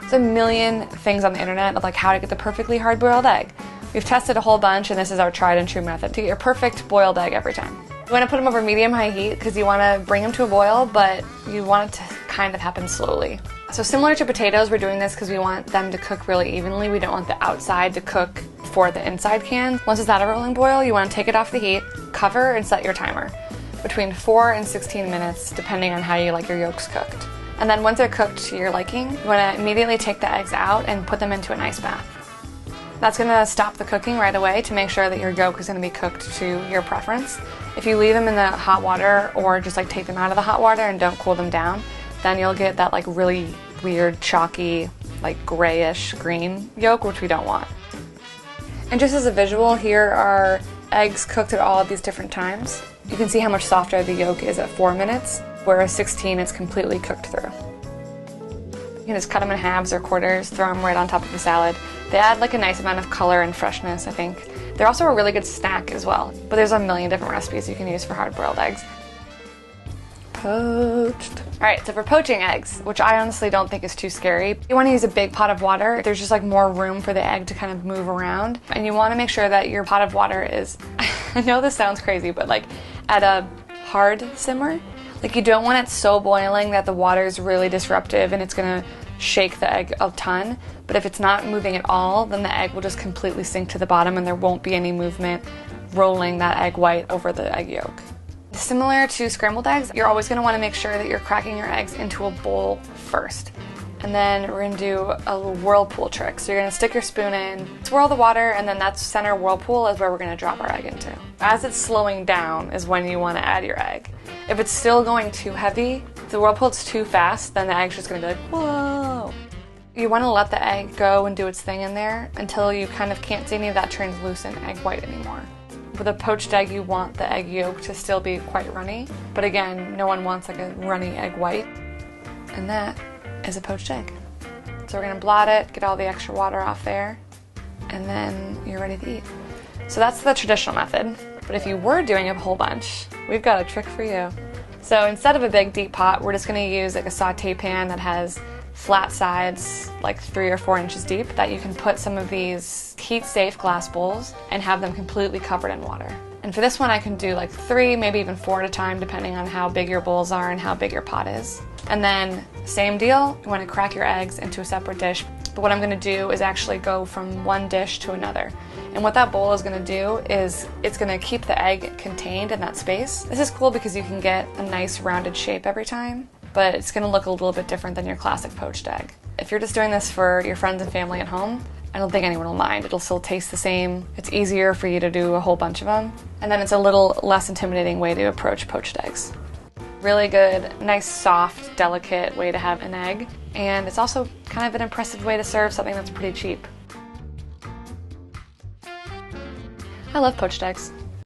There's a million things on the internet of like how to get the perfectly hard-boiled egg. We've tested a whole bunch, and this is our tried and true method to get your perfect boiled egg every time. You want to put them over medium-high heat because you want to bring them to a boil, but you want it to kind of happen slowly. So similar to potatoes, we're doing this because we want them to cook really evenly. We don't want the outside to cook before the inside can. Once it's at a rolling boil, you want to take it off the heat, cover, and set your timer. Between 4 and 16 minutes, depending on how you like your yolks cooked. And then once they're cooked to your liking, you want to immediately take the eggs out and put them into an ice bath. That's going to stop the cooking right away to make sure that your yolk is going to be cooked to your preference. If you leave them in the hot water or just like take them out of the hot water and don't cool them down, then you'll get that like really weird, chalky, like grayish green yolk, which we don't want. And just as a visual, here are eggs cooked at all of these different times. You can see how much softer the yolk is at 4 minutes, whereas 16 it's completely cooked through. You can just cut them in halves or quarters, throw them right on top of the salad. They add like a nice amount of color and freshness, I think. They're also a really good snack as well, but there's a million different recipes you can use for hard-boiled eggs. Poached. Alright, so for poaching eggs, which I honestly don't think is too scary, you want to use a big pot of water. There's just like more room for the egg to kind of move around, and you want to make sure that your pot of water is, I know this sounds crazy, but like at a hard simmer. Like you don't want it so boiling that the water is really disruptive and it's going to shake the egg a ton, but if it's not moving at all, then the egg will just completely sink to the bottom and there won't be any movement rolling that egg white over the egg yolk. Similar to scrambled eggs, you're always going to want to make sure that you're cracking your eggs into a bowl first. And then we're going to do a little whirlpool trick. So you're going to stick your spoon in, swirl the water, and then that center whirlpool is where we're going to drop our egg into. As it's slowing down is when you want to add your egg. If it's still going too heavy, if the whirlpool's too fast, then the egg's just going to be like, whoa. You want to let the egg go and do its thing in there until you kind of can't see any of that translucent egg white anymore. With a poached egg, you want the egg yolk to still be quite runny, but again, no one wants like a runny egg white. And that is a poached egg. So we're going to blot it, get all the extra water off there, and then you're ready to eat. So that's the traditional method, but if you were doing a whole bunch, we've got a trick for you. So instead of a big deep pot, we're just going to use like a saute pan that has flat sides, like 3 or 4 inches deep, that you can put some of these heat-safe glass bowls and have them completely covered in water. And for this one, I can do like 3, maybe even 4 at a time, depending on how big your bowls are and how big your pot is. And then, same deal, you want to crack your eggs into a separate dish. But what I'm going to do is actually go from one dish to another. And what that bowl is going to do is it's going to keep the egg contained in that space. This is cool because you can get a nice rounded shape every time, but it's going to look a little bit different than your classic poached egg. If you're just doing this for your friends and family at home, I don't think anyone will mind. It'll still taste the same. It's easier for you to do a whole bunch of them. And then it's a little less intimidating way to approach poached eggs. Really good, nice, soft, delicate way to have an egg. And it's also kind of an impressive way to serve something that's pretty cheap. I love poached eggs.